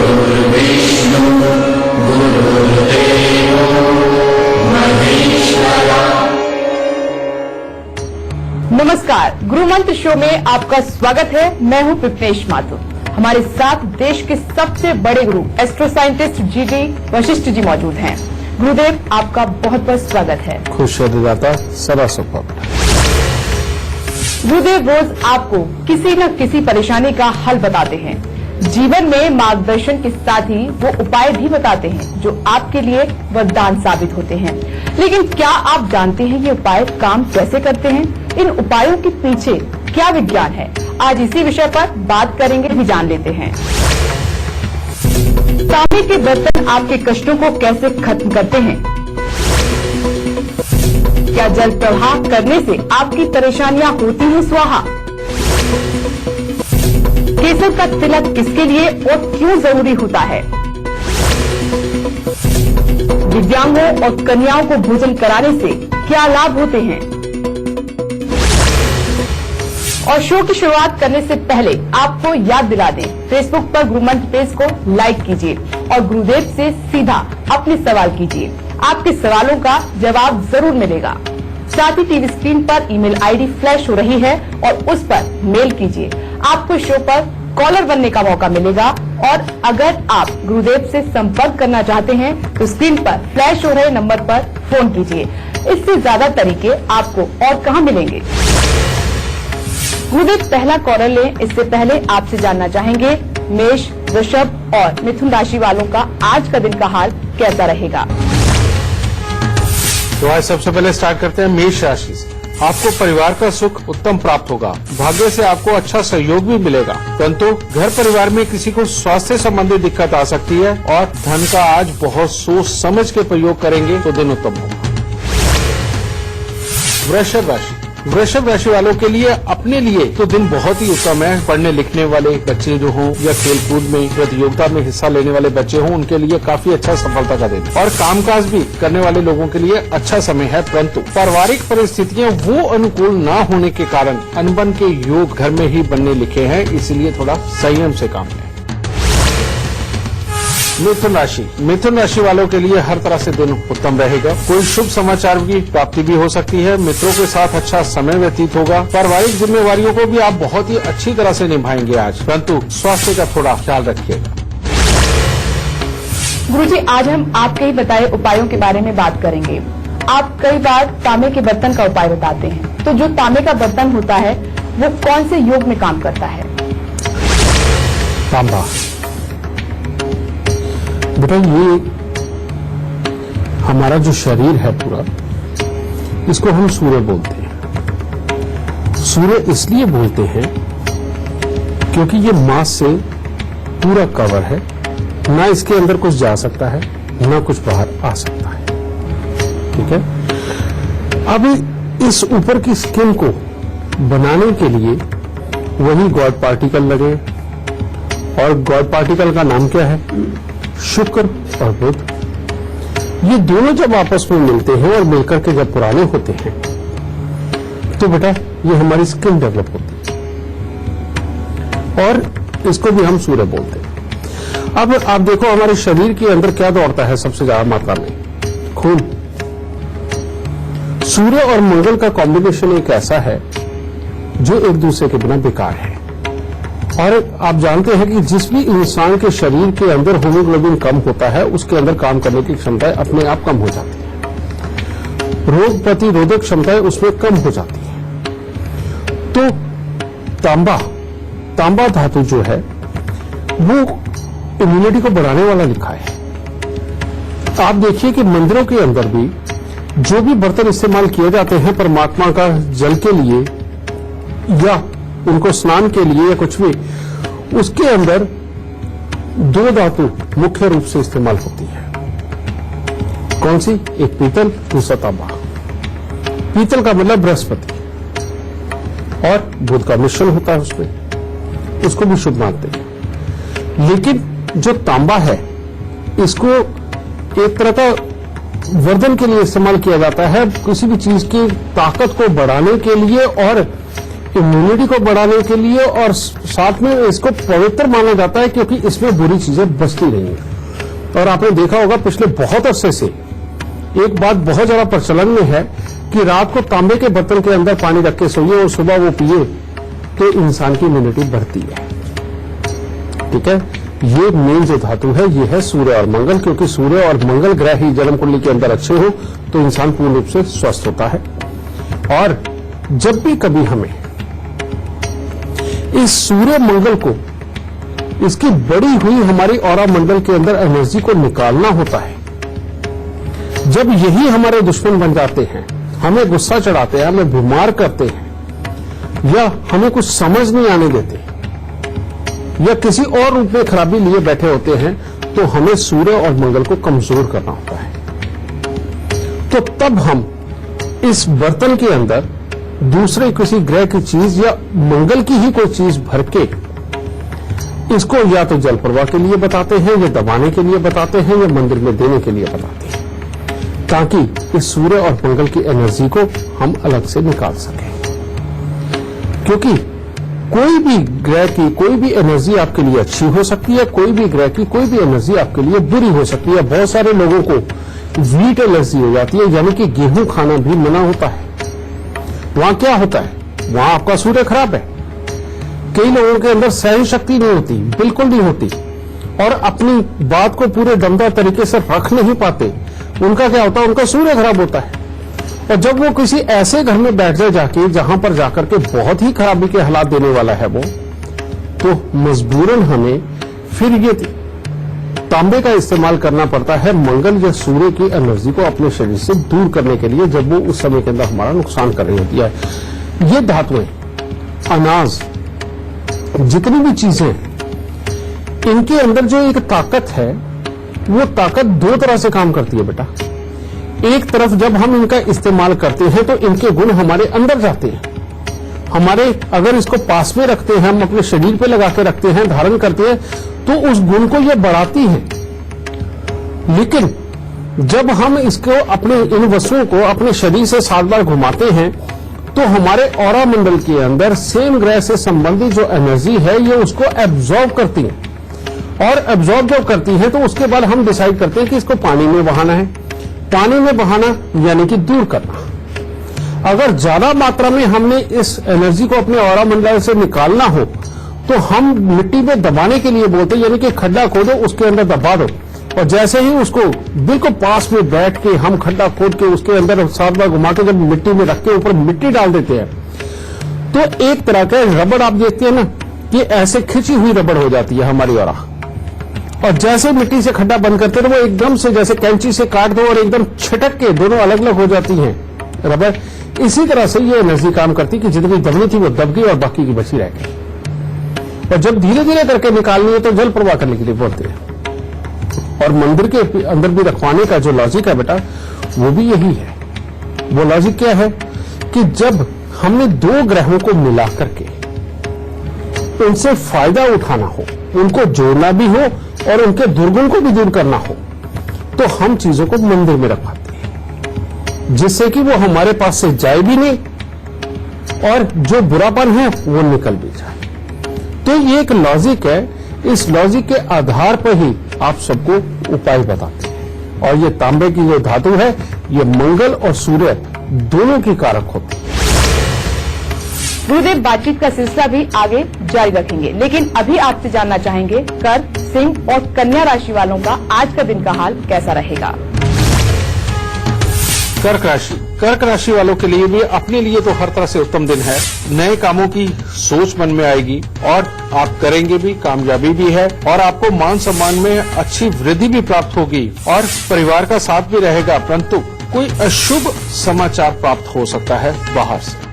गुरुर्विष्णु गुरुर्देवो महेश्वरा। नमस्कार, गुरु मंत्र शो में आपका स्वागत है। मैं हूं पिपनेश माथुर। हमारे साथ देश के सबसे बड़े गुरु astro scientist GD Vashishtha ji मौजूद हैं। गुरुदेव, आपका बहुत बहुत स्वागत है। खुश दाता सदा सुख। गुरुदेव रोज आपको किसी न किसी परेशानी का हल बताते हैं। जीवन में मार्गदर्शन के साथ ही वो उपाय भी बताते हैं जो आपके लिए वरदान साबित होते हैं। लेकिन क्या आप जानते हैं ये उपाय काम कैसे करते हैं? इन उपायों के पीछे क्या विज्ञान है? आज इसी विषय पर बात करेंगे, भी जान लेते हैं। तांबे के बर्तन आपके कष्टों को कैसे खत्म करते हैं? क्या जल प्रवाह करने से आपकी परेशानियां होती हैं स्वाहा? केसर का तिलक किसके लिए और क्यों जरूरी होता है? दिव्यांगों और कन्याओं को भोजन कराने से क्या लाभ होते हैं? और शो की शुरुआत करने से पहले आपको याद दिला दें, फेसबुक पर गुरु मंत्र पेज को लाइक कीजिए और गुरुदेव से सीधा अपने सवाल कीजिए। आपके सवालों का जवाब जरूर मिलेगा। साथ ही टीवी स्क्रीन पर ईमेल आईडी फ्लैश हो रही है और उस पर मेल कीजिए। आपको शो पर कॉलर बनने का मौका मिलेगा। और अगर आप गुरुदेव से संपर्क करना चाहते हैं तो स्क्रीन पर फ्लैश हो रहे नंबर पर फोन कीजिए। इससे ज्यादा तरीके आपको और कहां मिलेंगे? गुरुदेव, पहला कॉलर लें। इससे पहले आपसे जानना चाहेंगे मेष, वृषभ और मिथुन राशि वालों का आज का दिन का हाल कैसा रहेगा? तो आज सबसे पहले स्टार्ट करते हैं मेष राशि से। आपको परिवार का सुख उत्तम प्राप्त होगा। भाग्य से आपको अच्छा सहयोग भी मिलेगा, परंतु घर परिवार में किसी को स्वास्थ्य संबंधी दिक्कत आ सकती है और धन का आज बहुत सोच समझ के प्रयोग करेंगे तो दिन उत्तम होगा। वृषभ राशि वालों के लिए अपने लिए तो दिन बहुत ही उत्तम है। पढ़ने लिखने वाले बच्चे जो हों या खेलकूद में प्रतियोगिता में हिस्सा लेने वाले बच्चे हों, उनके लिए काफी अच्छा सफलता का दिन और कामकाज भी करने वाले लोगों के लिए अच्छा समय है। परंतु पारिवारिक परिस्थितियां वो अनुकूल न होने के कारण अनबन के योग घर में ही बनने लिखे हैं, इसलिए थोड़ा संयम से काम लें। मिथुन राशि वालों के लिए हर तरह से दिन उत्तम रहेगा। कोई शुभ समाचार की प्राप्ति भी हो सकती है। मित्रों के साथ अच्छा समय व्यतीत होगा। पारिवारिक जिम्मेवारियों को भी आप बहुत ही अच्छी तरह से निभाएंगे आज, परंतु स्वास्थ्य का थोड़ा ख्याल रखिएगा। गुरुजी, आज हम आपके ही बताए उपायों के बारे में बात करेंगे। आप कई बार तांबे के बर्तन का उपाय बताते हैं, तो जो तांबे का बर्तन होता है वो कौन से योग में काम करता है? तांबा बेटा, ये हमारा जो शरीर है पूरा, इसको हम सूर्य बोलते हैं। सूर्य इसलिए बोलते हैं क्योंकि ये मांस से पूरा कवर है, ना इसके अंदर कुछ जा सकता है ना कुछ बाहर आ सकता है। ठीक है। अब इस ऊपर की स्किन को बनाने के लिए वही गॉड पार्टिकल लगे, और गॉड पार्टिकल का नाम क्या है? शुक्र और बुध। ये दोनों जब आपस में मिलते हैं और मिलकर के जब पुराने होते हैं तो बेटा ये हमारी स्किन डेवलप होती है, और इसको भी हम सूर्य बोलते हैं। अब आप देखो हमारे शरीर के अंदर क्या दौड़ता है सबसे ज्यादा मात्रा में? खून। सूर्य और मंगल का कॉम्बिनेशन एक ऐसा है जो एक दूसरे के बिना बेकार है। और आप जानते हैं कि जिस भी इंसान के शरीर के अंदर हीमोग्लोबिन कम होता है, उसके अंदर काम करने की क्षमताएं अपने आप कम हो जाती है। रोग प्रतिरोधक क्षमताएं उसमें कम हो जाती है। तो तांबा धातु जो है वो इम्यूनिटी को बढ़ाने वाला लिखा है। आप देखिए कि मंदिरों के अंदर भी जो भी बर्तन इस्तेमाल किए जाते हैं परमात्मा का जल के लिए या उनको स्नान के लिए या कुछ भी, उसके अंदर दो धातु मुख्य रूप से इस्तेमाल होती है। कौन सी? एक पीतल, दूसरा तांबा। पीतल का मतलब बृहस्पति और बुध का मिश्रण होता है उसमें, उसको भी शुभ मानते हैं। लेकिन जो तांबा है इसको एक तरह का वर्धन के लिए इस्तेमाल किया जाता है, किसी भी चीज की ताकत को बढ़ाने के लिए और इम्यूनिटी को बढ़ाने के लिए और साथ में इसको पवित्र माना जाता है क्योंकि इसमें बुरी चीजें बचती नहीं है। और आपने देखा होगा पिछले बहुत अरसे से एक बात बहुत ज्यादा प्रचलन में है कि रात को तांबे के बर्तन के अंदर पानी रख के सोइए और सुबह वो पिए तो इंसान की इम्यूनिटी बढ़ती है। ठीक है, ये मेन जो धातु है ये है सूर्य और मंगल, क्योंकि सूर्य और मंगल ग्रह ही जन्म कुंडली के अंदर अच्छे हो तो इंसान पूर्ण रूप से स्वस्थ होता है। और जब भी कभी हमें इस सूर्य मंगल को, इसकी बड़ी हुई हमारी ऑरा मंडल के अंदर एनर्जी को निकालना होता है, जब यही हमारे दुश्मन बन जाते हैं, हमें गुस्सा चढ़ाते हैं, हमें बीमार करते हैं या हमें कुछ समझ नहीं आने देते या किसी और रूप में खराबी लिए बैठे होते हैं, तो हमें सूर्य और मंगल को कमजोर करना होता है। तो तब हम इस बर्तन के अंदर दूसरे किसी ग्रह की चीज या मंगल की ही कोई चीज भर के इसको या तो जल प्रवाह के लिए बताते हैं या दबाने के लिए बताते हैं या मंदिर में देने के लिए बताते हैं, ताकि इस सूर्य और मंगल की एनर्जी को हम अलग से निकाल सकें। क्योंकि कोई भी ग्रह की कोई भी एनर्जी आपके लिए अच्छी हो सकती है, कोई भी ग्रह की कोई भी एनर्जी आपके लिए बुरी हो सकती है। बहुत सारे लोगों को वीट एलर्जी हो जाती है, यानी कि गेहूं खाना भी मना होता है। वहां क्या होता है, वहां आपका सूर्य खराब है। कई लोगों के अंदर सहन शक्ति नहीं होती, बिल्कुल नहीं होती, और अपनी बात को पूरे दमदार तरीके से रख नहीं पाते। उनका क्या होता है, उनका सूर्य खराब होता है। और जब वो किसी ऐसे घर में बैठ जाए जाके जहां पर जाकर के बहुत ही खराबी के हालात देने वाला है वो, तो मजबूरन हमें फिर ये तांबे का इस्तेमाल करना पड़ता है मंगल या सूर्य की एनर्जी को अपने शरीर से दूर करने के लिए, जब वो उस समय के अंदर हमारा नुकसान कर रही होती है। ये धातुएं, अनाज, जितनी भी चीजें, इनके अंदर जो एक ताकत है, वो ताकत दो तरह से काम करती है बेटा। एक तरफ जब हम इनका इस्तेमाल करते हैं तो इनके गुण हमारे अंदर जाते हैं। हमारे अगर इसको पास में रखते हैं, हम अपने शरीर पे लगा के रखते हैं, धारण करते हैं, तो उस गुण को ये बढ़ाती है। लेकिन जब हम इसको अपने इन वस्तुओं को अपने शरीर से 7 बार घुमाते हैं तो हमारे ऑरा मंडल के अंदर सेम ग्रह से संबंधित जो एनर्जी है ये उसको एब्जॉर्ब करती है। और एब्जॉर्ब जब करती है तो उसके बाद हम डिसाइड करते हैं कि इसको पानी में बहाना है। पानी में बहाना यानी कि दूर करना। अगर ज्यादा मात्रा में हमने इस एनर्जी को अपने ऑरा मंडल से निकालना हो तो हम मिट्टी में दबाने के लिए बोलते हैं, यानी कि खड्डा खोदो, उसके अंदर दबा दो। और जैसे ही उसको बिल्कुल पास में बैठ के हम खड्डा खोद के उसके अंदर 7 बार घुमा के जब मिट्टी में रख के ऊपर मिट्टी डाल देते हैं तो एक तरह का रबड़ आप देखते हैं ना, कि ऐसे खिंची हुई रबड़ हो जाती है हमारी ऑरा। और जैसे मिट्टी से खड्डा बंद करते हैं तो वो एकदम से जैसे कैंची से काट दो और एकदम छिटक के दोनों अलग अलग हो जाती हैं रबड़। इसी तरह से ये एनर्जी काम करती कि जितनी दबनी थी वो दब गई और बाकी की बची रह गई। और जब धीरे धीरे करके निकालनी है तो जल प्रवाह करने के लिए बोलते हैं। और मंदिर के अंदर भी रखवाने का जो लॉजिक है बेटा, वो भी यही है। वो लॉजिक क्या है कि जब हमने 2 ग्रहों को मिला करके उनसे फायदा उठाना हो, उनको जोड़ना भी हो और उनके दुर्गुण को भी दूर करना हो, तो हम चीजों को मंदिर में रखवाते हैं, जिससे कि वो हमारे पास से जाए भी नहीं और जो बुरापन है वो निकल भी जाए। तो ये एक लॉजिक है। इस लॉजिक के आधार पर ही आप सबको उपाय बताते हैं। और ये तांबे की जो धातु है ये मंगल और सूर्य दोनों की कारक होती है। गुरुदेव बातचीत का सिलसिला भी आगे जारी रखेंगे, लेकिन अभी आपसे जानना चाहेंगे कर्क, सिंह और कन्या राशि वालों का आज का दिन का हाल कैसा रहेगा। कर्क राशि वालों के लिए भी अपने लिए तो हर तरह से उत्तम दिन है। नए कामों की सोच मन में आएगी और आप करेंगे भी, कामयाबी भी है और आपको मान सम्मान में अच्छी वृद्धि भी प्राप्त होगी और परिवार का साथ भी रहेगा। परंतु कोई अशुभ समाचार प्राप्त हो सकता है बाहर से।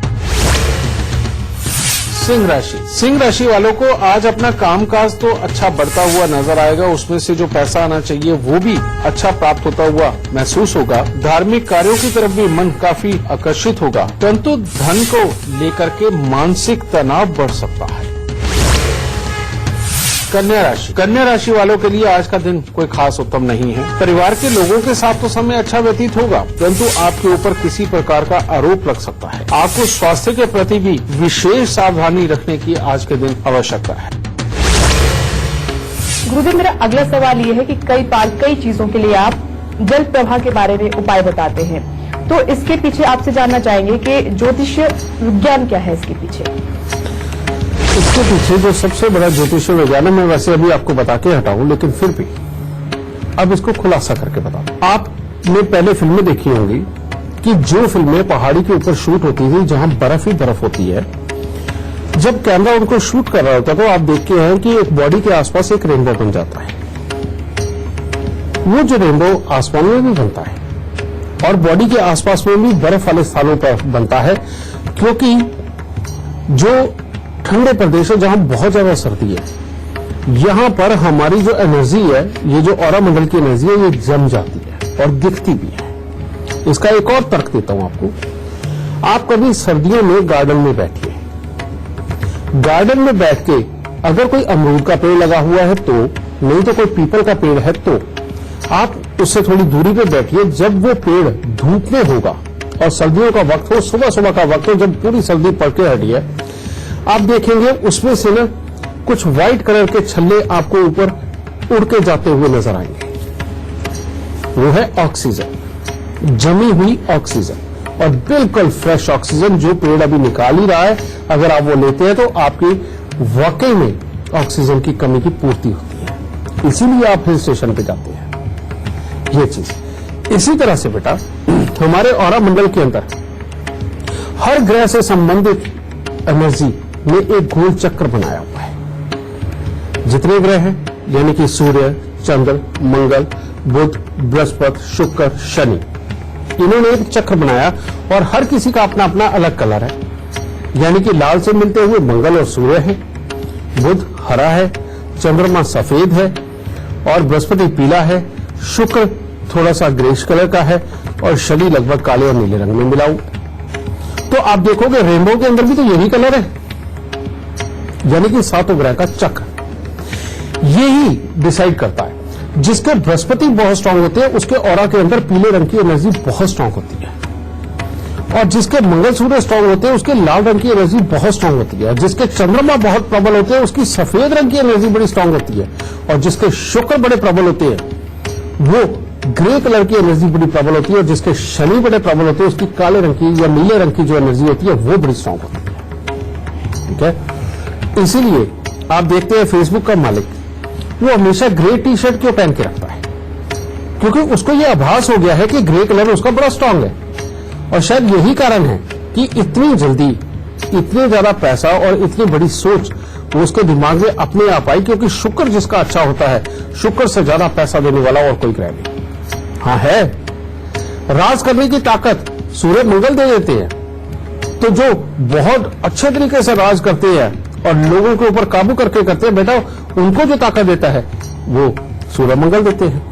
सिंह राशि वालों को आज अपना कामकाज तो अच्छा बढ़ता हुआ नजर आएगा, उसमें से जो पैसा आना चाहिए वो भी अच्छा प्राप्त होता हुआ महसूस होगा। धार्मिक कार्यों की तरफ भी मन काफी आकर्षित होगा, परंतु धन को लेकर के मानसिक तनाव बढ़ सकता है। कन्या राशि वालों के लिए आज का दिन कोई खास उत्तम नहीं है। परिवार के लोगों के साथ तो समय अच्छा व्यतीत होगा, परंतु आपके ऊपर किसी प्रकार का आरोप लग सकता है। आपको स्वास्थ्य के प्रति भी विशेष सावधानी रखने की आज के दिन आवश्यकता है। गुरुदेव, मेरा अगला सवाल ये है कि कई बार कई चीजों के लिए आप जल प्रवाह के बारे में उपाय बताते हैं, तो इसके पीछे आपसे जानना चाहेंगे कि ज्योतिष विज्ञान क्या है इसके पीछे? इसके पीछे जो सबसे बड़ा ज्योतिष विज्ञान है, मैं वैसे अभी आपको बता के हटाऊं, लेकिन फिर भी अब इसको खुलासा करके बताऊं। आपने पहले फिल्में देखी होंगी कि जो फिल्में पहाड़ी के ऊपर शूट होती थी, जहां बर्फ ही बर्फ होती है, जब कैमरा उनको शूट कर रहा होता तो आप देखते हैं कि एक बॉडी के आसपास एक रेनबो बन जाता है। वो जो रेनबो आसमान में भी बनता है और बॉडी के आसपास में भी बर्फ वाले स्थानों पर बनता है, क्योंकि जो ठंडे प्रदेश है जहां बहुत ज्यादा सर्दी है, यहां पर हमारी जो एनर्जी है, ये जो ऑरा मंडल की एनर्जी है, ये जम जाती है और दिखती भी है। इसका एक और तर्क देता हूं आपको। आप कभी सर्दियों में गार्डन में बैठिए, गार्डन में बैठ के अगर कोई अमरूद का पेड़ लगा हुआ है तो, नहीं तो कोई पीपल का पेड़ है तो, आप उससे थोड़ी दूरी पे बैठिए। जब वो पेड़ धूप में होगा और सर्दियों का वक्त हो, सुबह सुबह का वक्त हो, जब पूरी सर्दी पड़ के हटी है, आप देखेंगे उसमें से ना कुछ व्हाइट कलर के छल्ले आपको ऊपर उड़ के जाते हुए नजर आएंगे। वो है ऑक्सीजन, जमी हुई ऑक्सीजन, और बिल्कुल फ्रेश ऑक्सीजन जो पेड़ अभी निकाल ही रहा है। अगर आप वो लेते हैं तो आपकी वाकई में ऑक्सीजन की कमी की पूर्ति होती है, इसीलिए आप हिल स्टेशन पे जाते हैं। ये चीज इसी तरह से बेटा, हमारे ऑरा मंडल के अंदर हर ग्रह से संबंधित एनर्जी ने एक गोल चक्र बनाया हुआ है। जितने ग्रह हैं, यानी कि सूर्य, चंद्र, मंगल, बुध, बृहस्पति, शुक्र, शनि, इन्होंने एक चक्र बनाया और हर किसी का अपना अपना अलग कलर है। यानी कि लाल से मिलते हुए मंगल और सूर्य है, बुध हरा है, चंद्रमा सफेद है और बृहस्पति पीला है, शुक्र थोड़ा सा ग्रेश कलर का है और शनि लगभग काले और नीले रंग में मिला हुआ। तो आप देखोगे रेनबो के अंदर भी तो यही कलर है, यानी कि सातों ग्रह का चक्र यही डिसाइड करता है। जिसके बृहस्पति बहुत स्ट्रांग होते हैं, उसके ऑरा के अंदर पीले रंग की एनर्जी बहुत स्ट्रांग होती है, और जिसके मंगल सूर्य स्ट्रांग होते हैं, उसके लाल रंग की एनर्जी बहुत स्ट्रांग होती है। जिसके चंद्रमा बहुत प्रबल होते हैं, उसकी सफेद रंग की एनर्जी बड़ी स्ट्रांग होती है, और जिसके शुक्र बड़े प्रबल होते हैं, वो ग्रे कलर की एनर्जी बड़ी प्रबल होती है, और जिसके शनि बड़े प्रबल होते हैं, उसकी काले रंग की या नीले रंग की जो एनर्जी होती है वो बड़ी स्ट्रांग होती है। ठीक है, इसीलिए आप देखते हैं फेसबुक का मालिक वो हमेशा ग्रे टी शर्ट क्यों पहन के रखता है, क्योंकि उसको ये आभास हो गया है कि ग्रे कलर उसका बड़ा स्ट्रांग है। और शायद यही कारण है कि इतनी जल्दी इतने ज्यादा पैसा और इतनी बड़ी सोच वो उसके दिमाग में अपने आप आई, क्योंकि शुक्र जिसका अच्छा होता है, शुक्र से ज्यादा पैसा देने वाला और कोई ग्रह नहीं। हाँ है, राज करने की ताकत सूर्य मंगल दे देते हैं, तो जो बहुत अच्छे तरीके से राज करते हैं और लोगों के ऊपर काबू करके करते हैं, बेटा उनको जो ताकत देता है वो सूर्य मंगल देते हैं।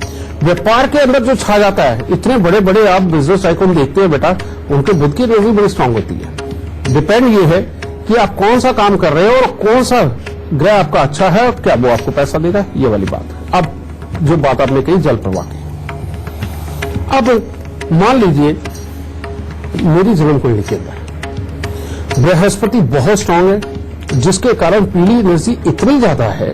व्यापार के अंदर जो छा जाता है, इतने बड़े बड़े आप बिजनेस आइकॉन देखते हैं बेटा, उनके बुद्ध की एनर्जी बड़ी स्ट्रांग होती है। डिपेंड ये है कि आप कौन सा काम कर रहे हो और कौन सा ग्रह आपका अच्छा है और क्या वो आपको पैसा देगा, ये वाली बात है। अब जो बात आपने कही जल प्रवाह की, अब मान लीजिए मेरी जमीन कोई के अंदर बृहस्पति बहुत स्ट्रांग है, जिसके कारण पीली एनर्जी इतनी ज्यादा है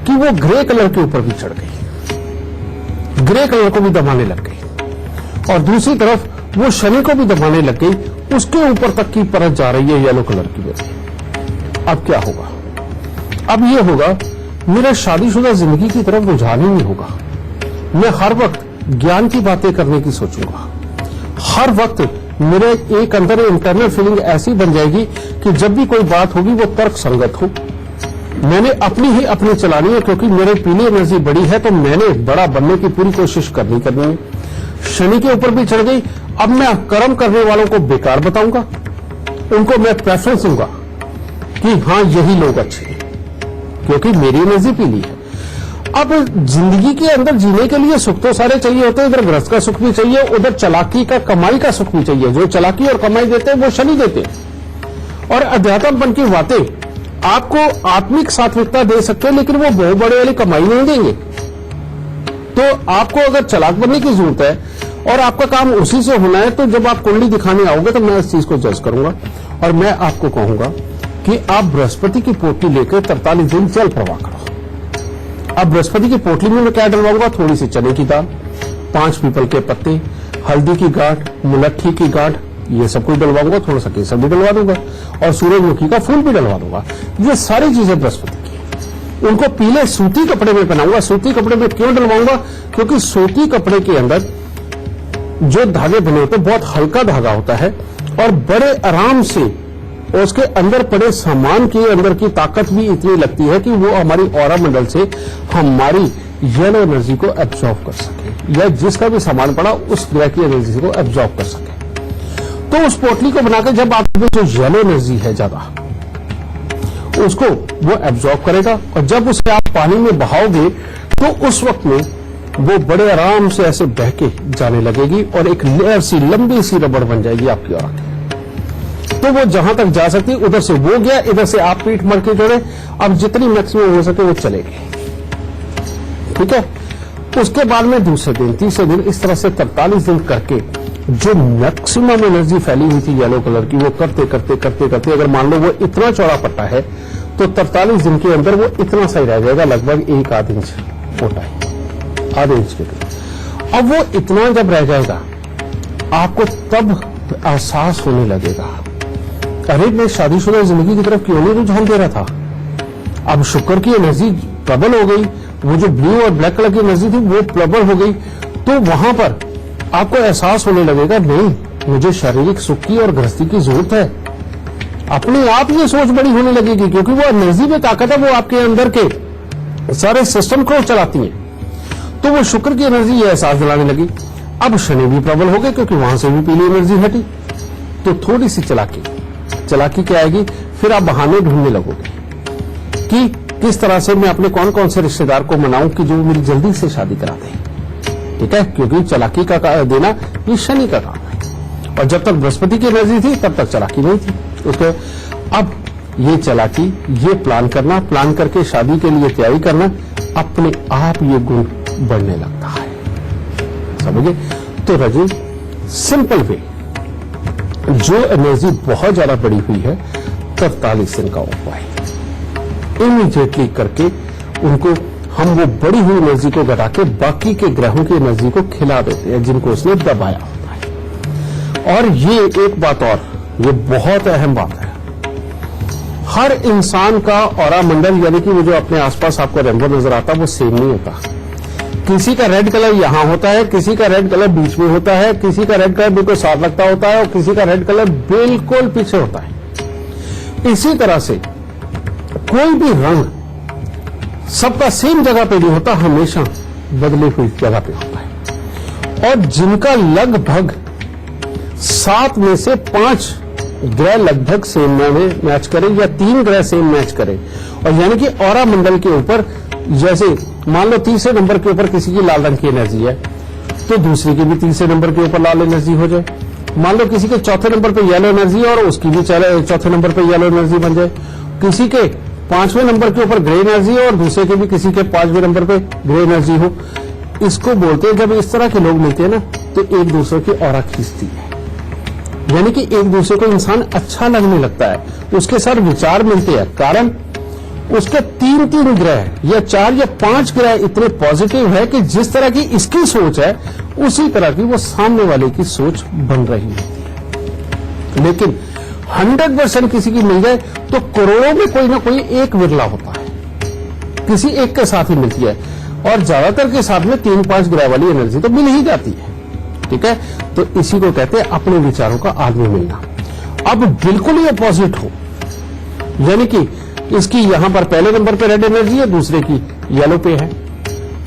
कि वो ग्रे कलर के ऊपर भी चढ़ गई, ग्रे कलर को भी दबाने लग गई, और दूसरी तरफ वो शनि को भी दबाने लग गई, उसके ऊपर तक की परत जा रही है येलो कलर की वजह। अब क्या होगा? अब ये होगा मेरा शादीशुदा जिंदगी की तरफ रुझान ही नहीं होगा। मैं हर वक्त ज्ञान की बातें करने की सोचूंगा, हर वक्त मेरे एक अंदर इंटरनल फीलिंग ऐसी बन जाएगी कि जब भी कोई बात होगी वो तर्क संगत हो। मैंने अपनी ही अपनी चलानी है, क्योंकि मेरे पीली एनर्जी बड़ी है तो मैंने बड़ा बनने की पूरी कोशिश करनी है। शनि के ऊपर भी चढ़ गई, अब मैं कर्म करने वालों को बेकार बताऊंगा, उनको मैं प्रेफरेंस दूंगा कि हाँ यही लोग अच्छे हैं, क्योंकि मेरी एनर्जी पीली है। अब जिंदगी के अंदर जीने के लिए सुख तो सारे चाहिए होते हैं, इधर गृहस्थ का सुख भी चाहिए, उधर चालाकी का कमाई का सुख भी चाहिए। जो चालाकी और कमाई देते हैं वो शनि देते हैं, और अध्यात्मपन की बातें आपको आत्मिक सात्विकता दे सकते हैं, लेकिन वो बहुत बड़े वाली कमाई नहीं देंगे। तो आपको अगर चालाक बनने की जरूरत है और आपका काम उसी से होना है, तो जब आप कुंडली दिखाने आओगे तो मैं इस चीज को जज करूंगा और मैं आपको कहूंगा कि आप बृहस्पति की पोटली लेकर 43 दिन जल प्रवाह करो। अब बृहस्पति की पोटली में मैं क्या डलवाऊंगा? थोड़ी सी चने की दाल, 5 पीपल के पत्ते, हल्दी की गांठ, मुलट्ठी की गांठ, ये सब कुछ डलवाऊंगा, थोड़ा सा केसर भी डलवा दूंगा और सूरजमुखी का फूल भी डलवा दूंगा। ये सारी चीजें बृहस्पति की हैं। उनको पीले सूती कपड़े में पहनाऊंगा। सूती कपड़े में क्यों डलवाऊंगा? क्योंकि सूती कपड़े के अंदर जो धागे बने होते हैं बहुत हल्का धागा होता है और बड़े आराम से उसके अंदर पड़े सामान के अंदर की ताकत भी इतनी लगती है कि वो हमारी ऑरा मंडल से हमारी येलो एनर्जी को एब्जॉर्ब कर सके, या जिसका भी सामान पड़ा उस ग्रह की एनर्जी को एब्जॉर्ब कर सके। तो उस पोटली को बनाकर जब आप जो येलो एनर्जी है ज्यादा, उसको वो एब्जॉर्ब करेगा और जब उसे आप पानी में बहाओगे तो उस वक्त में वो बड़े आराम से ऐसे बह के जाने लगेगी और एक लेयर सी लंबी सी रबड़ बन जाएगी आपकी ऑरा की। तो वो जहां तक जा सकती है उधर से वो गया, इधर से आप पीठ मर के जोड़े, अब जितनी मैक्सिमम हो सके वो चलेगी। ठीक है। उसके बाद में दूसरे दिन, तीसरे दिन, इस तरह से 43 दिन करके जो मैक्सिमम एनर्जी फैली हुई थी येलो कलर की, वो करते करते करते करते अगर मान लो वो इतना चौड़ा पट्टा है तो 43 दिन के अंदर वो इतना सही रह जाएगा, लगभग 1 आध इंच मोटा है, आधे इंच के करीब। अब वो इतना जब रह जाएगा आपको तब एहसास होने लगेगा, अरे मैं शादीशुदा जिंदगी की तरफ क्यों नहीं रुझान दे रहा था। अब शुक्र की एनर्जी प्रबल हो गई, वो जो ब्लू और ब्लैक कलर की एनर्जी थी वो प्रबल हो गई, तो वहां पर आपको एहसास होने लगेगा नहीं, मुझे शारीरिक सुख की और गृहस्थी की जरूरत है। अपने आप ये सोच बड़ी होने लगेगी क्योंकि वो एनर्जी में ताकत है, वो आपके अंदर के सारे सिस्टम को चलाती है। तो वो शुक्र की एनर्जी ये एहसास दिलाने लगी। अब शनि भी प्रबल हो गए क्योंकि वहां से भी पीली एनर्जी हटी। तो थोड़ी सी चालाकी क्या आएगी, फिर आप बहाने ढूंढने लगोगे कि किस तरह से मैं अपने कौन कौन से रिश्तेदार को मनाऊं कि जो मेरी जल्दी से शादी करा दें। ठीक है, क्योंकि चालाकी का देना ये शनि का काम है और जब तक बृहस्पति की एनर्जी थी तब तक चालाकी नहीं थी उसके। अब ये चालाकी, ये प्लान करना, प्लान करके शादी के लिए तैयारी करना, अपने आप ये गुण बढ़ने लगता है। समझे? तो रजू सिंपल वे, जो एनर्जी बहुत ज्यादा बढ़ी हुई है 43 दिन का उपाय इमीडिएटली करके उनको हम वो बढ़ी हुई एनर्जी को घटा के बाकी के ग्रहों की एनर्जी को खिला देते हैं जिनको उसने दबाया होता है। और ये एक बात और, ये बहुत अहम बात है, हर इंसान का ऑरा मंडल यानी कि वो जो अपने आसपास आपको रेनबो नजर आता है वो सेम नहीं होता। किसी का रेड कलर यहां होता है, किसी का रेड कलर बीच में होता है, किसी का रेड कलर बिल्कुल साफ लगता होता है और किसी का रेड कलर बिल्कुल पीछे होता है। इसी तरह से कोई भी रंग सबका सेम जगह पे नहीं होता, हमेशा बदली हुई जगह पे होता है। और जिनका लगभग 7 में से 5 ग्रह लगभग सेम में मैच करें या 3 ग्रह सेम मैच करें, और यानी कि ऑरा मंडल के ऊपर जैसे मान लो तीसरे नंबर के ऊपर किसी की लाल रंग की एनर्जी है तो दूसरे की भी तीसरे नंबर के ऊपर लाल एनर्जी हो जाए। मान लो किसी के चौथे नंबर पे येलो एनर्जी है और उसकी भी चौथे नंबर पे येलो एनर्जी बन जाए। किसी के 5वें नंबर के ऊपर ग्रे एनर्जी है और दूसरे के भी किसी के 5वें नंबर पे ग्रे एनर्जी हो। इसको बोलते हैं, जब इस तरह के लोग मिलते हैं ना तो एक दूसरे की ऑरा खींचती है, यानी कि एक दूसरे को इंसान अच्छा लगने लगता है, उसके साथ विचार मिलते हैं। कारण उसके 3 ग्रह या 4 या 5 ग्रह इतने पॉजिटिव है कि जिस तरह की इसकी सोच है उसी तरह की वो सामने वाले की सोच बन रही है। लेकिन 100% किसी की मिल जाए तो करोड़ों में कोई ना कोई एक विरला होता है, किसी एक के साथ ही मिलती है, और ज्यादातर के साथ में 3-5 ग्रह वाली एनर्जी तो मिल ही जाती है। ठीक है, तो इसी को कहते हैं अपने विचारों का आदमी मिलना। अब बिल्कुल ही अपोजिट हो, यानी कि इसकी यहां पर पहले नंबर पे रेड एनर्जी है, दूसरे की येलो पे है,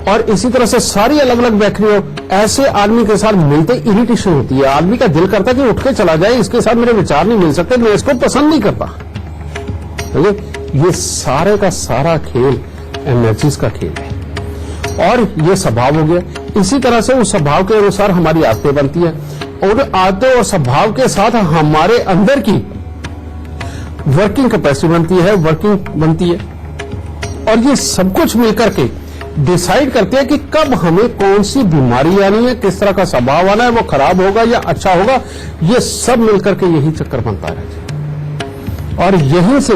और इसी तरह से सारी अलग अलग बैठनी हो, ऐसे आदमी के साथ मिलते इरिटेशन होती है। आदमी का दिल करता है कि उठ के चला जाए, इसके साथ मेरे विचार नहीं मिल सकते, मैं इसको पसंद नहीं करता। ये सारे का सारा खेल एनर्जीज का खेल है और ये स्वभाव हो गया। इसी तरह से उस स्वभाव के अनुसार हमारी आदतें बनती है और आदतों और स्वभाव के साथ हमारे अंदर की वर्किंग कैपेसिटी बनती है, वर्किंग बनती है, और ये सब कुछ मिलकर के डिसाइड करते हैं कि कब हमें कौन सी बीमारी आनी है, किस तरह का स्वभाव आना है, वो खराब होगा या अच्छा होगा। ये सब मिलकर के यही चक्कर बनता है और यहीं से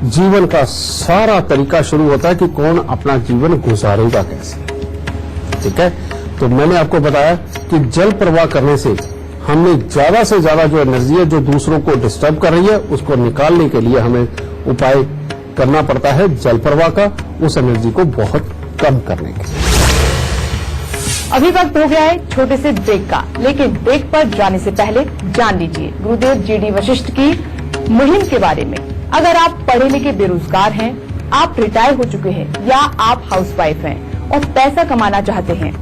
जीवन का सारा तरीका शुरू होता है कि कौन अपना जीवन गुजारेगा कैसे। ठीक है, तो मैंने आपको बताया कि जल प्रवाह करने से हमने ज्यादा से ज्यादा जो एनर्जी है जो दूसरों को डिस्टर्ब कर रही है उसको निकालने के लिए हमें उपाय करना पड़ता है जल प्रवाह का, उस एनर्जी को बहुत कम करने के। अभी वक्त हो गया है छोटे से ब्रेक का, लेकिन ब्रेक पर जाने से पहले जान लीजिए गुरुदेव जीडी वशिष्ठ की मुहिम के बारे में। अगर आप पढ़े लिखे बेरोजगार हैं, आप रिटायर हो चुके हैं या आप हाउसवाइफ हैं और पैसा कमाना चाहते हैं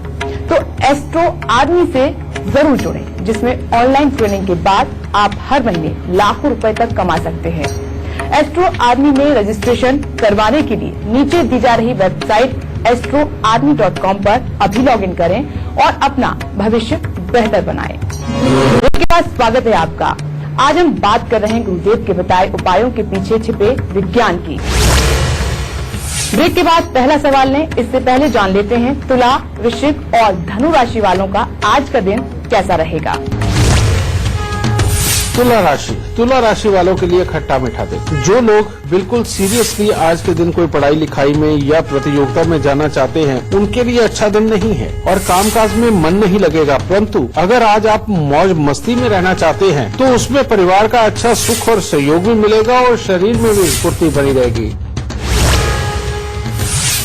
तो एस्ट्रो आदमी से जरूर जुड़ें, जिसमें ऑनलाइन ट्रेनिंग के बाद आप हर महीने लाखों रुपए तक कमा सकते हैं। एस्ट्रो आदमी में रजिस्ट्रेशन करवाने के लिए नीचे दी जा रही वेबसाइट astroarmy.com पर अभी लॉगिन करें और अपना भविष्य बेहतर बनाएं। इसके बाद स्वागत है आपका। आज हम बात कर रहे हैं गुरुदेव के बताए उपायों के पीछे छिपे विज्ञान की। ब्रेक के बाद पहला सवाल लें, इससे पहले जान लेते हैं तुला, वृश्चिक और धनु राशि वालों का आज का दिन कैसा रहेगा। तुला राशि वालों के लिए खट्टा मीठा दिन। जो लोग बिल्कुल सीरियसली आज के दिन कोई पढ़ाई लिखाई में या प्रतियोगिता में जाना चाहते हैं उनके लिए अच्छा दिन नहीं है और कामकाज में मन नहीं लगेगा। परंतु अगर आज आप मौज मस्ती में रहना चाहते हैं तो उसमें परिवार का अच्छा सुख और सहयोग भी मिलेगा और शरीर में भी स्फूर्ति बनी रहेगी।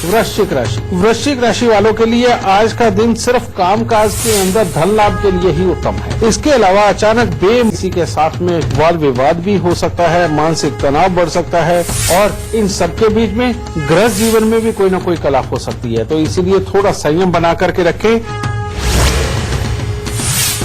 वृश्चिक राशि वालों के लिए आज का दिन सिर्फ कामकाज के अंदर धन लाभ के लिए ही उत्तम है। इसके अलावा अचानक किसी के साथ में वाद विवाद भी हो सकता है, मानसिक तनाव बढ़ सकता है और इन सबके बीच में गृहस्थ जीवन में भी कोई न कोई कला हो सकती है, तो इसीलिए थोड़ा संयम बना करके रखें।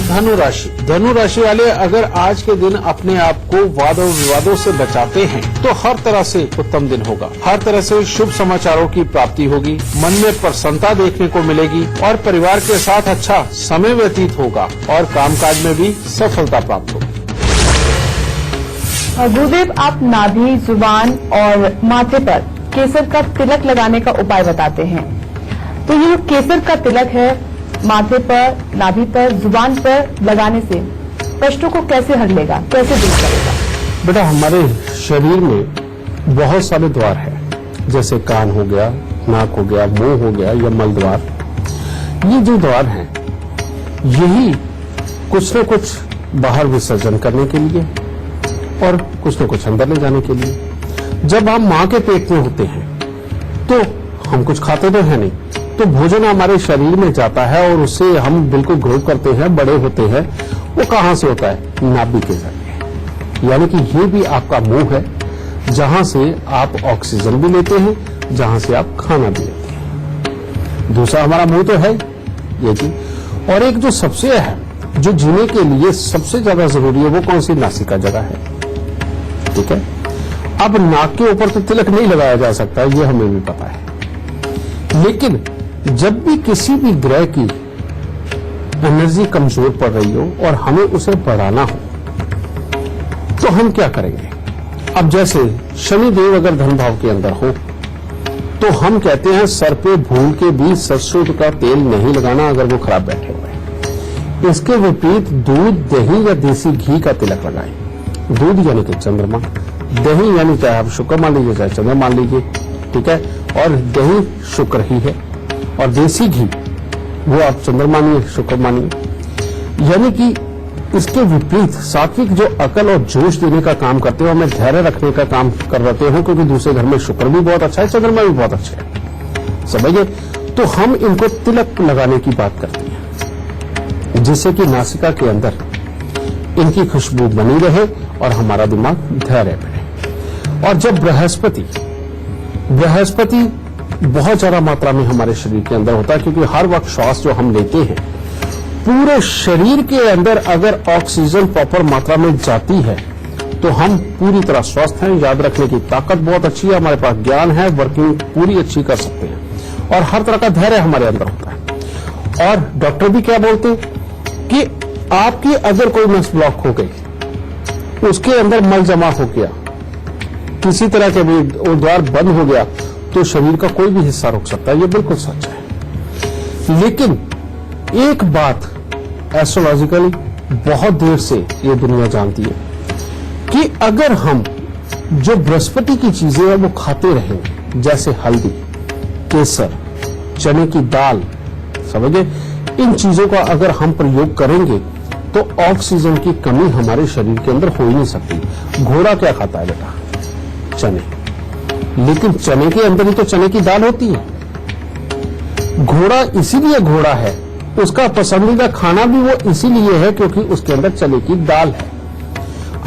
धनु राशि वाले अगर आज के दिन अपने आप को वाद और विवादों से बचाते हैं तो हर तरह से उत्तम दिन होगा। हर तरह से शुभ समाचारों की प्राप्ति होगी, मन में प्रसन्नता देखने को मिलेगी और परिवार के साथ अच्छा समय व्यतीत होगा और कामकाज में भी सफलता प्राप्त होगी। गुरुदेव, आप नाभि, जुबान और माथे पर केसर का तिलक लगाने का उपाय बताते हैं, तो ये जो केसर का तिलक है माथे पर, नाभि पर, जुबान पर लगाने से कष्टों को कैसे हर लेगा, कैसे दूर करेगा? बेटा, हमारे शरीर में बहुत सारे द्वार हैं, जैसे कान हो गया, नाक हो गया, मुंह हो गया या मल द्वार। ये जो द्वार हैं यही कुछ न कुछ बाहर विसर्जन करने के लिए और कुछ न कुछ अंदर ले जाने के लिए। जब हम मां के पेट में होते हैं तो हम कुछ खाते तो है नहीं, तो भोजन हमारे शरीर में जाता है और उससे हम बिल्कुल ग्रो करते हैं, बड़े होते हैं। वो कहां से होता है? नाभि के जरिए। यानी कि ये भी आपका मुंह है जहां से आप ऑक्सीजन भी लेते हैं, जहां से आप खाना भी लेते हैं। दूसरा हमारा मुंह तो है ये चीज। और एक जो सबसे अहम, जो जीने के लिए सबसे ज्यादा जरूरी है, वो कौन सी? नासिका जगह है। ठीक है, अब नाक के ऊपर तो तिलक नहीं लगाया जा सकता, ये हमें भी पता है, लेकिन जब भी किसी भी ग्रह की एनर्जी कमजोर पड़ रही हो और हमें उसे बढ़ाना हो तो हम क्या करेंगे? अब जैसे शनिदेव अगर धन भाव के अंदर हो तो हम कहते हैं सर पे भूल के भी सरसों का तेल नहीं लगाना अगर वो खराब बैठे हुए हैं। इसके विपरीत दूध, दही या देसी घी का तिलक लगाएं। दूध यानी कि चंद्रमा, दही यानी चाहे आप शुक्र मान लीजिए चाहे चंद्र मान लीजिए, ठीक है, और दही शुक्र ही है और देसी घी वो आप चंद्र मानिए, शुक्र मानिए। यानी कि इसके विपरीत सात्विक जो अकल और जोश देने का काम करते हो, हमें धैर्य रखने का काम करवाते हो, क्योंकि दूसरे घर में शुक्र भी बहुत अच्छा है, चंद्रमा भी बहुत अच्छा है, समझिए। तो हम इनको तिलक लगाने की बात करते हैं जिससे कि नासिका के अंदर इनकी खुशबू बनी रहे और हमारा दिमाग धैर्य बने। और जब बृहस्पति बहुत ज्यादा मात्रा में हमारे शरीर के अंदर होता है, क्योंकि हर वक्त श्वास जो हम लेते हैं पूरे शरीर के अंदर अगर ऑक्सीजन प्रॉपर मात्रा में जाती है तो हम पूरी तरह स्वस्थ हैं, याद रखने की ताकत बहुत अच्छी है, हमारे पास ज्ञान है, वर्किंग पूरी अच्छी कर सकते हैं और हर तरह का धैर्य हमारे अंदर होता है। और डॉक्टर भी क्या बोलते हैं कि आपकी अगर कोई नस ब्लॉक हो गई, उसके अंदर मल जमा हो गया किसी तरह के भी वो द्वार बंद हो गया तो शरीर का कोई भी हिस्सा रुक सकता है, ये बिल्कुल सच है। लेकिन एक बात एस्ट्रोलॉजिकली बहुत देर से ये दुनिया जानती है कि अगर हम जो बृहस्पति की चीजें हैं वो खाते रहेंगे, जैसे हल्दी, केसर, चने की दाल, समझे, इन चीजों का अगर हम प्रयोग करेंगे तो ऑक्सीजन की कमी हमारे शरीर के अंदर हो ही नहीं सकती। घोड़ा क्या खाता है बेटा? चने, लेकिन चने के अंदर ही तो चने की दाल होती है। घोड़ा इसीलिए घोड़ा है, उसका पसंदीदा खाना भी वो इसीलिए है क्योंकि उसके अंदर चने की दाल है।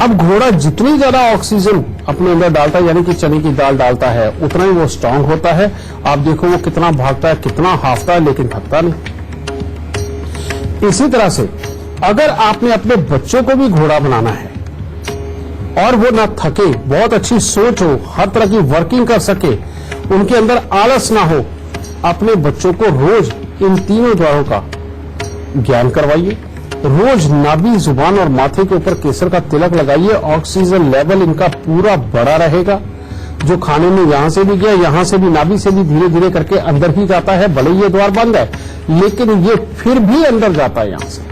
अब घोड़ा जितनी ज्यादा ऑक्सीजन अपने अंदर डालता है, यानी कि चने की दाल डालता है, उतना ही वो स्ट्रांग होता है। आप देखो वो कितना भागता है, कितना हाफता है, लेकिन थकता नहीं। इसी तरह से अगर आपने अपने बच्चों को भी घोड़ा बनाना है और वो ना थके, बहुत अच्छी सोच हो, हर तरह की वर्किंग कर सके, उनके अंदर आलस ना हो, अपने बच्चों को रोज इन तीनों द्वारों का ज्ञान करवाइए। रोज नाभि, जुबान और माथे के ऊपर केसर का तिलक लगाइए। ऑक्सीजन लेवल इनका पूरा बढ़ा रहेगा। जो खाने में यहां से भी गया, यहां से भी, नाभि से भी धीरे धीरे करके अंदर ही जाता है। भले ये द्वार बंद है लेकिन ये फिर भी अंदर जाता है यहां से,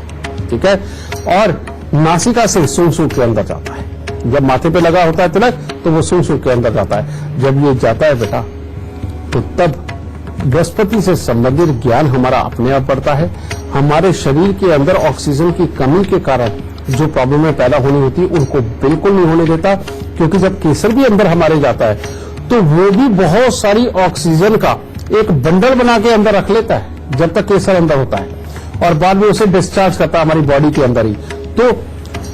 ठीक है। और नासिका से सूंघ सूंघ के अंदर जाता है। जब माथे पे लगा होता है तिलक तो वो सूंघ सूंघ के अंदर जाता है। जब ये जाता है बेटा तो तब बृहस्पति से संबंधित ज्ञान हमारा अपने आप बढ़ता है। हमारे शरीर के अंदर ऑक्सीजन की कमी के कारण जो प्रॉब्लमें पैदा होनी होती है उनको बिल्कुल नहीं होने देता, क्योंकि जब केसर भी अंदर हमारे जाता है तो वो भी बहुत सारी ऑक्सीजन का एक बंडल बना के अंदर रख लेता है जब तक केसर अंदर होता है, और बाद में उसे डिस्चार्ज करता है हमारी बॉडी के अंदर ही। तो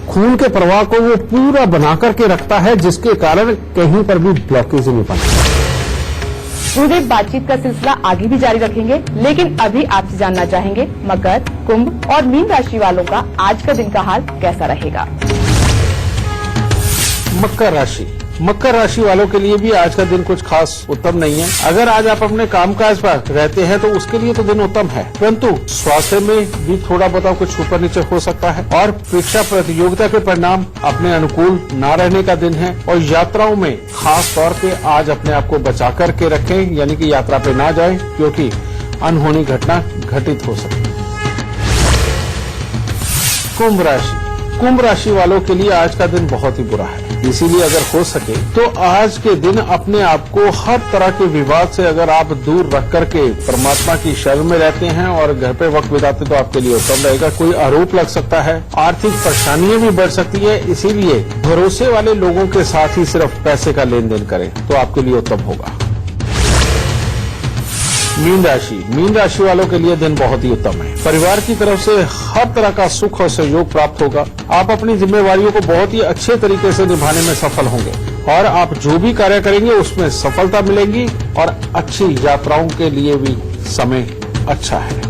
खून के प्रवाह को वो पूरा बना करके रखता है, जिसके कारण कहीं पर भी ब्लॉकेज नहीं बनता। गुरुदेव, बातचीत का सिलसिला आगे भी जारी रखेंगे, लेकिन अभी आपसे जानना चाहेंगे मकर, कुंभ और मीन राशि वालों का आज का दिन का हाल कैसा रहेगा। मकर राशि वालों के लिए भी आज का दिन कुछ खास उत्तम नहीं है। अगर आज आप अपने कामकाज पर रहते हैं तो उसके लिए तो दिन उत्तम है, परंतु स्वास्थ्य में भी थोड़ा बताओ कुछ ऊपर नीचे हो सकता है। और परीक्षा प्रतियोगिता के परिणाम अपने अनुकूल ना रहने का दिन है। और यात्राओं में खास तौर पे आज अपने आप को बचा करके रखें, यानी कि यात्रा पे ना जाएं, क्योंकि अनहोनी घटना घटित हो सकती है। कुंभ राशि वालों के लिए आज का दिन बहुत ही बुरा है। इसीलिए अगर हो सके तो आज के दिन अपने आप को हर तरह के विवाद से अगर आप दूर रख करके परमात्मा की शरण में रहते हैं और घर पे वक्त बिताते तो आपके लिए उत्तम रहेगा। कोई आरोप लग सकता है, आर्थिक परेशानियां भी बढ़ सकती है, इसीलिए भरोसे वाले लोगों के साथ ही सिर्फ पैसे का लेन देन करें तो आपके लिए उत्तम होगा। मीन राशि वालों के लिए दिन बहुत ही उत्तम है। परिवार की तरफ से हर तरह का सुख और सहयोग प्राप्त होगा। आप अपनी जिम्मेवारियों को बहुत ही अच्छे तरीके से निभाने में सफल होंगे और आप जो भी कार्य करेंगे उसमें सफलता मिलेगी और अच्छी यात्राओं के लिए भी समय अच्छा है।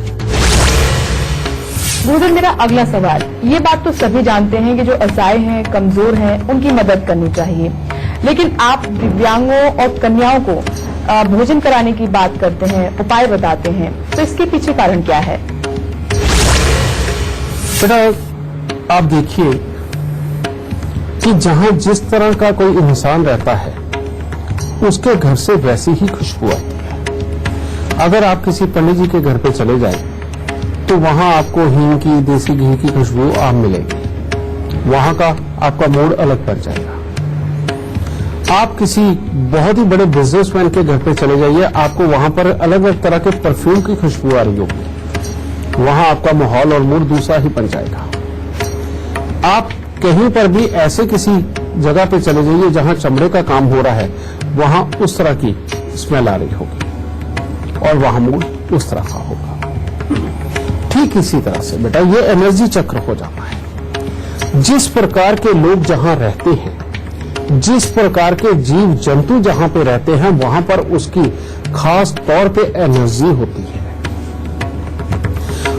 गुरुदेव, मेरा अगला सवाल, ये बात तो सभी जानते हैं कि जो असहाय हैं, कमजोर हैं, उनकी मदद करनी चाहिए, लेकिन आप दिव्यांगों और कन्याओं को भोजन कराने की बात करते हैं, उपाय बताते हैं, तो इसके पीछे कारण क्या है? बेटा आप देखिए कि जहां जिस तरह का कोई इंसान रहता है उसके घर से वैसी ही खुशबू आती है। अगर आप किसी पंडित जी के घर पे चले जाए तो वहां आपको हींग की, देसी घी की खुशबू आप मिलेगी। वहां का आपका मूड अलग पड़ जाएगा। आप किसी बहुत ही बड़े बिजनेसमैन के घर पे चले जाइए, आपको वहां पर अलग अलग तरह के परफ्यूम की खुशबू आ रही होगी। वहां आपका माहौल और मूड दूसरा ही बन जाएगा। आप कहीं पर भी ऐसे किसी जगह पे चले जाइए जहां चमड़े का काम हो रहा है, वहां उस तरह की स्मेल आ रही होगी और वहां मूड उस तरह का होगा। ठीक इसी तरह से बेटा ये एनर्जी चक्र हो जाता है। जिस प्रकार के लोग जहां रहते हैं, जिस प्रकार के जीव जंतु जहां पे रहते हैं, वहां पर उसकी खास तौर पे एनर्जी होती है।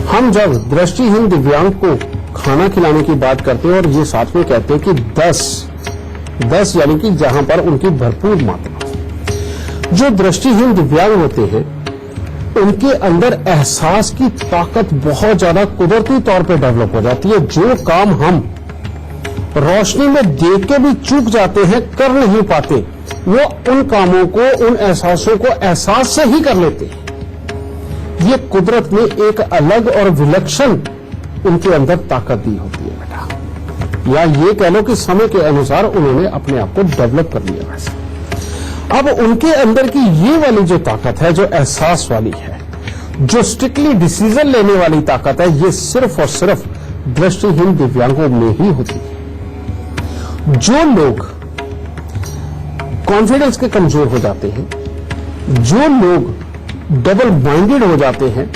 हम जब दृष्टिहीन दिव्यांग को खाना खिलाने की बात करते हैं और ये साथ में कहते हैं कि 10 यानी कि जहां पर उनकी भरपूर मात्रा, जो दृष्टिहीन दिव्यांग होते हैं उनके अंदर एहसास की ताकत बहुत ज्यादा कुदरती तौर पे डेवलप हो जाती है। जो काम हम रोशनी में देख के भी चूक जाते हैं, कर नहीं पाते, वो उन कामों को, उन एहसासों को एहसास से ही कर लेते हैं। ये कुदरत ने एक अलग और विलक्षण उनके अंदर ताकत दी होती है बेटा, या ये कह लो कि समय के अनुसार उन्होंने अपने आप को डेवलप कर लिया। वैसे अब उनके अंदर की ये वाली जो ताकत है, जो एहसास वाली है, जो स्ट्रिक्टली डिसीजन लेने वाली ताकत है, ये सिर्फ और सिर्फ दृष्टिहीन दिव्यांगों में ही होती है। जो लोग कॉन्फिडेंस के कमजोर हो जाते हैं, जो लोग डबल माइंडेड हो जाते हैं,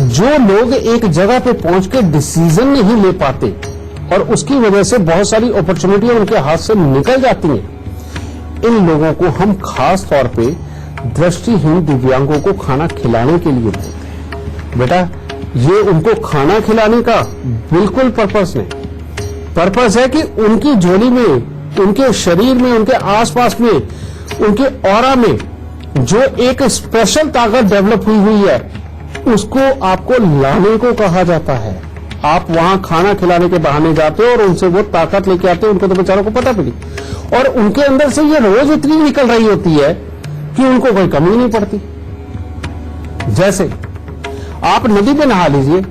जो लोग एक जगह पे पहुंच के डिसीजन नहीं ले पाते और उसकी वजह से बहुत सारी अपॉर्चुनिटियां उनके हाथ से निकल जाती हैं, इन लोगों को हम खास तौर पे दृष्टिहीन दिव्यांगों को खाना खिलाने के लिए बोलते हैं। बेटा, ये उनको खाना खिलाने का बिल्कुल पर्पस नहीं। पर्पस है कि उनकी झोली में, उनके शरीर में, उनके आसपास में, उनके ऑरा में जो एक स्पेशल ताकत डेवलप हुई है, उसको आपको लाने को कहा जाता है। आप वहां खाना खिलाने के बहाने जाते हो और उनसे वो ताकत लेके आते हो, उनको तो बेचारों को पता भी नहीं, और उनके अंदर से ये रोज इतनी निकल रही होती है कि उनको कोई कमी नहीं पड़ती। जैसे आप नदी में नहा लीजिए,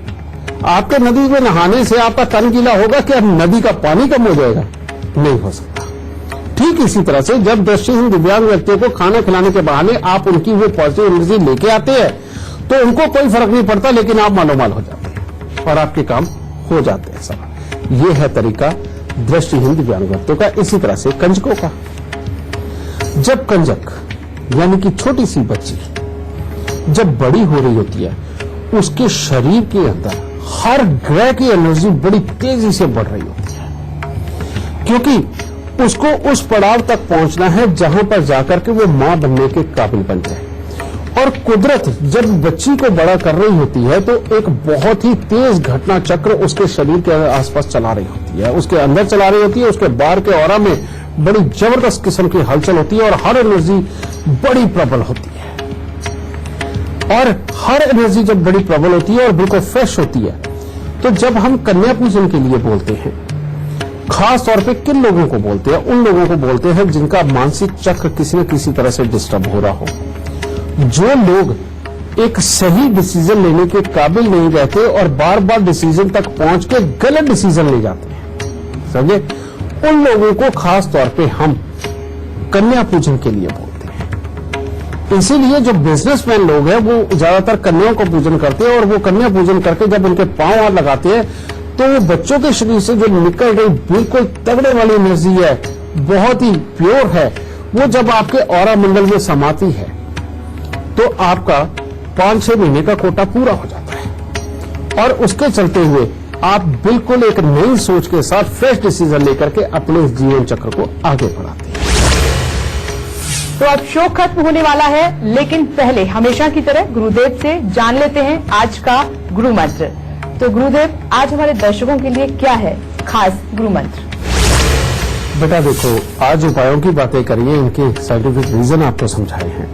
आपके नदी में नहाने से आपका तन गीला होगा कि अब नदी का पानी कम हो जाएगा? नहीं हो सकता। ठीक इसी तरह से जब दृष्टिहीन दिव्यांग व्यक्तियों को खाना खिलाने के बहाने आप उनकी वो पॉजिटिव एनर्जी लेके आते हैं तो उनको कोई फर्क नहीं पड़ता, लेकिन आप मालोमाल हो जाते हैं और आपके काम हो जाते हैं सब। ये है तरीका दृष्टिहीन दिव्यांग व्यक्तियों का। इसी तरह से कंजकों का, जब कंजक यानी कि छोटी सी बच्ची जब बड़ी हो रही होती है, उसके शरीर के अंदर हर ग्रह की एनर्जी बड़ी तेजी से बढ़ रही होती है, क्योंकि उसको उस पड़ाव तक पहुंचना है जहां पर जाकर के वो मां बनने के काबिल बन जाए। और कुदरत जब बच्ची को बड़ा कर रही होती है तो एक बहुत ही तेज घटना चक्र उसके शरीर के आसपास चला रही होती है, उसके अंदर चला रही होती है, उसके बाहर के ऑरा में बड़ी जबरदस्त किस्म की हलचल होती है और हर एनर्जी बड़ी प्रबल होती है। और हर एनर्जी जब बड़ी प्रबल होती है और बिल्कुल फ्रेश होती है, तो जब हम कन्या पूजन के लिए बोलते हैं, खास तौर पे किन लोगों को बोलते हैं? उन लोगों को बोलते हैं जिनका मानसिक चक्र किसी न किसी तरह से डिस्टर्ब हो रहा हो, जो लोग एक सही डिसीजन लेने के काबिल नहीं रहते और बार बार डिसीजन तक पहुंच के गलत डिसीजन ले जाते हैं, समझे? उन लोगों को खास तौर पे हम कन्या पूजन के लिए बोलते हैं। इसीलिए जो बिजनेसमैन लोग हैं वो ज्यादातर कन्याओं को पूजन करते हैं, और वो कन्या पूजन करके जब उनके पांव हाथ लगाते हैं तो वो बच्चों के शरीर से जो निकल रही बिल्कुल तगड़े वाली एनर्जी है, बहुत ही प्योर है, वो जब आपके ऑरा मंडल में समाती है तो आपका 5-6 महीने का कोटा पूरा हो जाता है, और उसके चलते हुए आप बिल्कुल एक नई सोच के साथ फ्रेश डिसीजन लेकर के अपने जीवन चक्र को आगे बढ़ाते हैं। तो अब शो खत्म होने वाला है, लेकिन पहले हमेशा की तरह गुरुदेव से जान लेते हैं आज का गुरु मंत्र। तो गुरुदेव, आज हमारे दर्शकों के लिए क्या है खास गुरु मंत्र? बेटा देखो, आज उपायों की बातें करिए, इनके साइंटिफिक रीजन आपको समझाए हैं,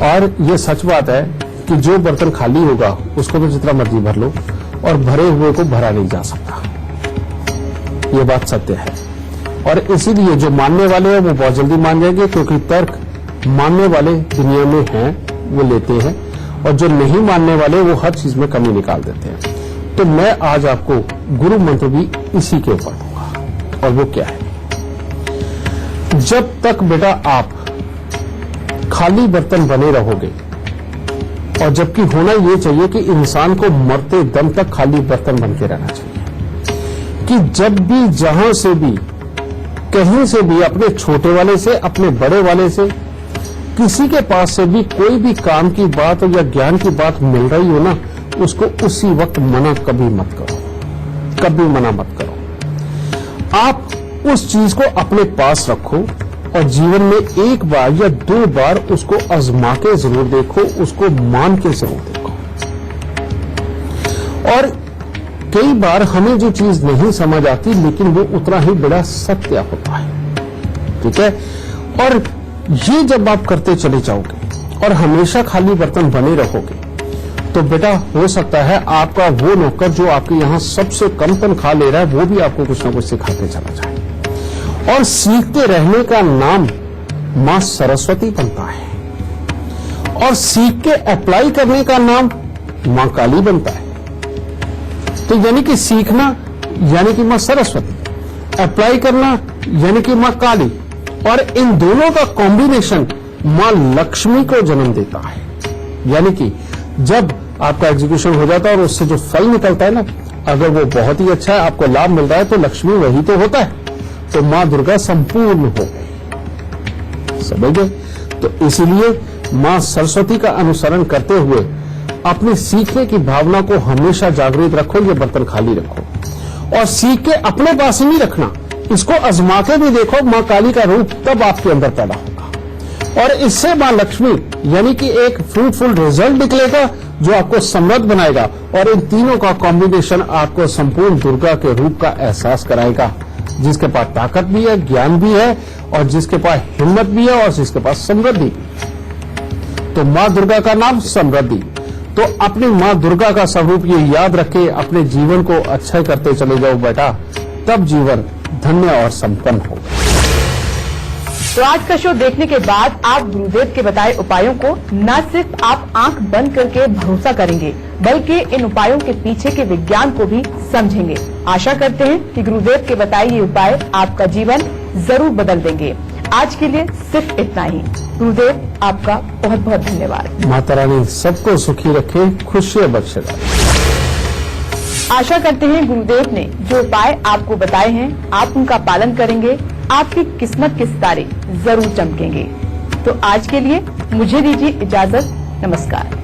और ये सच बात है कि जो बर्तन खाली होगा उसको तो जितना मर्जी भर लो, और भरे हुए को भरा नहीं जा सकता। ये बात सत्य है, और इसीलिए जो मानने वाले हैं वो बहुत जल्दी मान जाएंगे, क्योंकि तर्क मानने वाले दुनिया में हैं, वो लेते हैं, और जो नहीं मानने वाले वो हर चीज में कमी निकाल देते हैं। तो मैं आज आपको गुरु मंत्र भी इसी के ऊपर दूंगा, और वो क्या है? जब तक बेटा आप खाली बर्तन बने रहोगे, और जबकि होना ये चाहिए कि इंसान को मरते दम तक खाली बर्तन बन के रहना चाहिए, कि जब भी जहां से भी कहीं से भी अपने छोटे वाले से, अपने बड़े वाले से, किसी के पास से भी कोई भी काम की बात या ज्ञान की बात मिल रही हो ना, उसको उसी वक्त मना कभी मत करो, कभी मना मत करो। आप उस चीज को अपने पास रखो और जीवन में एक बार या 2 बार उसको आजमा के जरूर देखो, उसको मान के जरूर देखो। और कई बार हमें जो चीज नहीं समझ आती, लेकिन वो उतना ही बड़ा सत्य होता है, ठीक है? और ये जब आप करते चले जाओगे और हमेशा खाली बर्तन बने रहोगे, तो बेटा हो सकता है आपका वो नौकर जो आपके यहां सबसे कम तनख्वाह ले रहा है, वो भी आपको कुछ ना कुछ सिखाते चला जाए। और सीखते रहने का नाम मां सरस्वती बनता है, और सीख के अप्लाई करने का नाम मां काली बनता है। तो यानी कि सीखना यानी कि मां सरस्वती, अप्लाई करना यानी कि मां काली, और इन दोनों का कॉम्बिनेशन मां लक्ष्मी को जन्म देता है। यानी कि जब आपका एग्जीक्यूशन हो जाता है और उससे जो फल निकलता है ना, अगर वो बहुत ही अच्छा है, आपको लाभ मिल रहा है, तो लक्ष्मी वही तो होता है। तो मां दुर्गा संपूर्ण हो गई, समझ गए? तो इसीलिए मां सरस्वती का अनुसरण करते हुए अपने सीखने की भावना को हमेशा जागृत रखो, ये बर्तन खाली रखो, और सीख के अपने पास ही नहीं रखना, इसको आजमा के भी देखो। मां काली का रूप तब आपके अंदर पैदा होगा, और इससे मां लक्ष्मी यानी कि एक फ्रूटफुल रिजल्ट निकलेगा जो आपको समृद्ध बनाएगा, और इन तीनों का कॉम्बिनेशन आपको संपूर्ण दुर्गा के रूप का एहसास कराएगा, जिसके पास ताकत भी है, ज्ञान भी है, और जिसके पास हिम्मत भी है, और जिसके पास समृद्धि भी है। तो मां दुर्गा का नाम समृद्धि। तो अपनी मां दुर्गा का स्वरूप ये याद रखे, अपने जीवन को अच्छा करते चले जाओ बेटा, तब जीवन धन्य और संपन्न होगा। तो आज का शो देखने के बाद आप गुरुदेव के बताए उपायों को न सिर्फ आप आंख बंद करके भरोसा करेंगे, बल्कि इन उपायों के पीछे के विज्ञान को भी समझेंगे। आशा करते हैं कि गुरुदेव के बताए ये उपाय आपका जीवन जरूर बदल देंगे। आज के लिए सिर्फ इतना ही। गुरुदेव, आपका बहुत बहुत धन्यवाद। माता रानी सबको सुखी रखे, खुशियां बख्शे। आशा करते हैं गुरुदेव ने जो उपाय आपको बताए हैं, आप उनका पालन करेंगे, आपकी किस्मत के सितारे जरूर चमकेंगे। तो आज के लिए मुझे दीजिए इजाजत। नमस्कार।